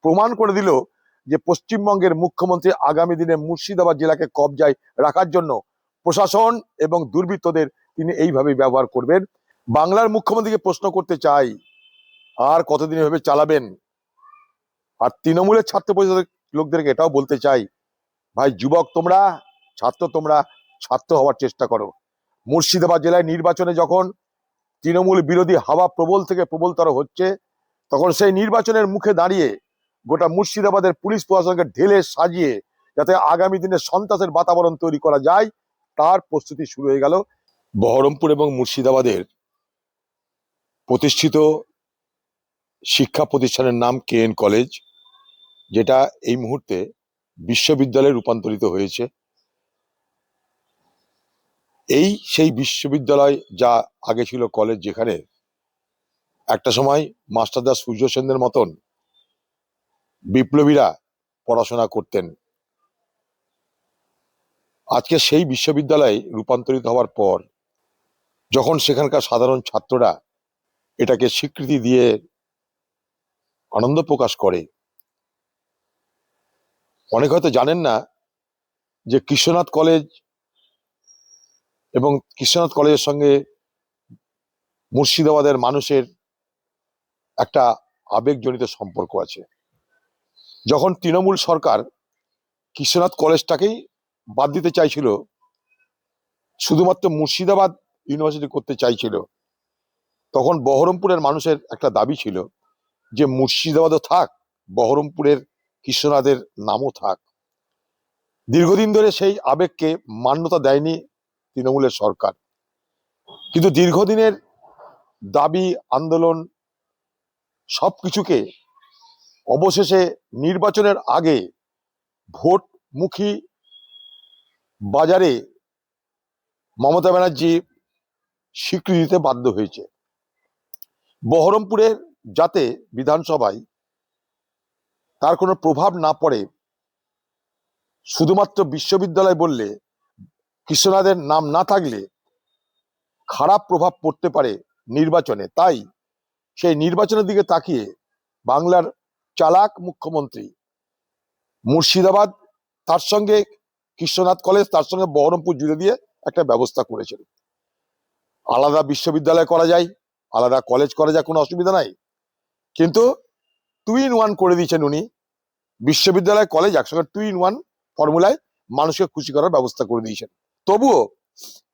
প্রমাণ করে দিল যে পশ্চিমবঙ্গের মুখ্যমন্ত্রী আগামী দিনে মুর্শিদাবাদ জেলাকে কবজায় রাখার জন্য প্রশাসন এবং দুর্বৃত্তদের তিনি এইভাবেই ব্যবহার করবেন। বাংলার মুখ্যমন্ত্রীকে প্রশ্ন করতে চাই, আর কতদিন এভাবে চালাবেন? আর তৃণমূলের ছাত্র পরিষদের লোকদেরকে এটাও বলতে চাই, ভাই যুবক তোমরা, ছাত্র তোমরা, ছাত্র হওয়ার চেষ্টা করো। মুর্শিদাবাদ জেলায় নির্বাচনে যখন তৃণমূল বিরোধী হাওয়া প্রবল থেকে প্রবলতর হচ্ছে, তখন সেই নির্বাচনের মুখে দাঁড়িয়ে গোটা মুর্শিদাবাদের পুলিশ প্রশাসনকে ঢেলে সাজিয়ে যাতে আগামী দিনে সন্ত্রাসের বাতাবরণ তৈরি করা যায় তার প্রস্তুতি শুরু হয়ে গেল। বহরমপুর এবং মুর্শিদাবাদের প্রতিষ্ঠিত শিক্ষা প্রতিষ্ঠানের নাম KN কলেজ, যেটা এই মুহূর্তে বিশ্ববিদ্যালয়ে রূপান্তরিত হয়েছে। সেই বিশ্ববিদ্যালয় যা আগে ছিল কলেজ, যেখানে একটা সময় মাস্টারদা সূর্য সেনদের মতন বিপ্লবীরা পড়াশোনা করতেন। আজকে সেই বিশ্ববিদ্যালয়ে রূপান্তরিত হওয়ার পর যখন সেখানকার সাধারণ ছাত্ররা এটাকে স্বীকৃতি দিয়ে আনন্দ প্রকাশ করে, অনেকে হয়তো জানেন না যে কৃষ্ণনাথ কলেজ এবং কৃষ্ণনাথ কলেজের সঙ্গে মুর্শিদাবাদের মানুষের একটা আবেগজনিত সম্পর্ক আছে। যখন তৃণমূল সরকার কৃষ্ণনাথ কলেজটাকেই বাদ দিতে চাইছিল, শুধুমাত্র মুর্শিদাবাদ ইউনিভার্সিটি করতে চাইছিল, তখন বহরমপুরের মানুষের একটা দাবি ছিল যে মুর্শিদাবাদও থাক, বহরমপুরের কৃষ্ণনাথের নামও থাক। দীর্ঘদিন ধরে সেই আবেগকে মান্যতা দেয়নি তৃণমূলের সরকার, কিন্তু দীর্ঘদিনের দাবি আন্দোলন সবকিছুকে অবশেষে নির্বাচনের আগে ভোটমুখী বাজারে মমতা ব্যানার্জি স্বীকৃতি দিতে বাধ্য হয়েছে। বহরমপুরের যাতে বিধানসভায় তার কোনো প্রভাব না পড়ে, শুধুমাত্র বিশ্ববিদ্যালয় বললে, কৃষ্ণনাথের নাম না থাকলে খারাপ প্রভাব পড়তে পারে নির্বাচনে, তাই সেই নির্বাচনের দিকে তাকিয়ে বাংলার চালাক মুখ্যমন্ত্রী মুর্শিদাবাদ, তার সঙ্গে কৃষ্ণনাথ কলেজ, তার সঙ্গে বহরমপুর জুড়ে দিয়ে একটা ব্যবস্থা করেছেন। আলাদা বিশ্ববিদ্যালয় করা যায়, আলাদা কলেজ করা যায়, কোনো অসুবিধা নাই, কিন্তু 2-in-1 করে দিয়েছেন উনি। বিশ্ববিদ্যালয় কলেজ একসঙ্গে 2-in-1 ফর্মুলায় মানুষকে খুশি করার ব্যবস্থা করে দিয়েছেন। তবুও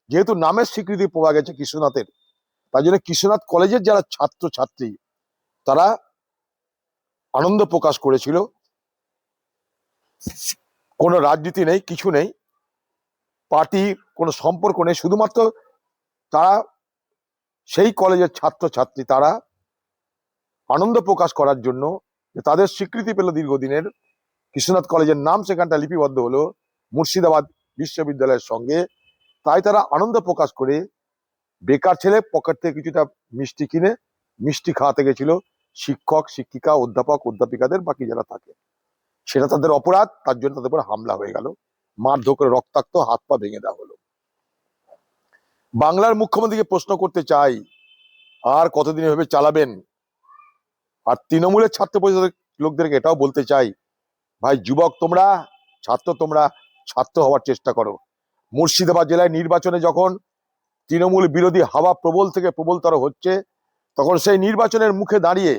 যেহেতু নামের স্বীকৃতি পাওয়া গেছে কৃষ্ণনাথের, তাই জন্য কৃষ্ণনাথ কলেজের যারা ছাত্র ছাত্রী তারা আনন্দ প্রকাশ করেছিল। কোনো রাজনীতি নেই, কিছু নেই, পার্টির কোনো সম্পর্ক নেই, শুধুমাত্র তারা সেই কলেজের ছাত্র ছাত্রী, তারা আনন্দ প্রকাশ করার জন্য যে তাদের স্বীকৃতি পেল দীর্ঘদিনের, কৃষ্ণনাথ কলেজের নাম সেখানটা লিপিবদ্ধ হলো মুর্শিদাবাদ বিশ্ববিদ্যালয়ের সঙ্গে, তাই তারা আনন্দ প্রকাশ করে বেকার ছেলে পকেট থেকে কিছুটা মিষ্টি কিনে মিষ্টি খাওয়াতে গেছিল শিক্ষক শিক্ষিকা অধ্যাপক অধ্যাপিকাদের, বাকি যারা থাকে। সেটা তাদের অপরাধ, তার জন্য তাদের উপর হামলা হয়ে গেল, মারধর করে রক্তাক্ত হাত পা ভেঙে দেওয়া হলো। বাংলার মুখ্যমন্ত্রীকে প্রশ্ন করতে চাই, আর কতদিন এভাবে চালাবেন? আর তৃণমূলের ছাত্র পরিষদের লোকদেরকে এটাও বলতে চাই, ভাই যুবক তোমরা, ছাত্র তোমরা, ছাত্র হওয়ার চেষ্টা করো। মুর্শিদাবাদ জেলায় নির্বাচনে যখন তৃণমূল বিরোধী হাওয়া প্রবল থেকে প্রবলতর হচ্ছে, তখন সেই নির্বাচনের মুখে দাঁড়িয়ে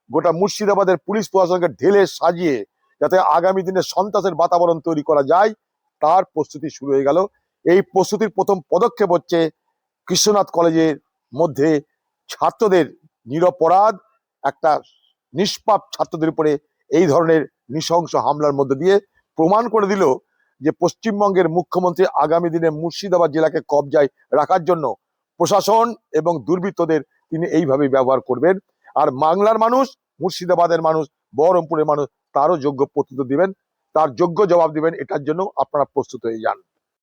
গোটা মুর্শিদাবাদের পুলিশ প্রশাসনকে ঢেলে সাজিয়ে যাতে আগামী দিনে সন্ত্রাসের বাতাবরণ তৈরি করা যায় তার প্রস্তুতি শুরু হয়ে গেল। এই প্রস্তুতির প্রথম পদক্ষেপ হচ্ছে কৃষ্ণনাথ কলেজের মধ্যে ছাত্রদের নিরপরাধ একটা নিষ্পাপ ছাত্রদের উপরে এই ধরনের নৃশংস হামলার মধ্যে দিয়ে প্রমাণ করে দিল যে পশ্চিমবঙ্গের মুখ্যমন্ত্রী আগামী দিনে মুর্শিদাবাদ জেলাকে কবজায় রাখার জন্য প্রশাসন এবং দুর্বৃত্তদের তিনি এইভাবেই ব্যবহার করবেন। আর বাংলার মানুষ, মুর্শিদাবাদের মানুষ, বহরমপুরের মানুষ তারও যোগ্য প্রত্যুত্তর দিবেন, তার যোগ্য জবাব দিবেন। এটার জন্য আপনারা প্রস্তুত হয়ে যান।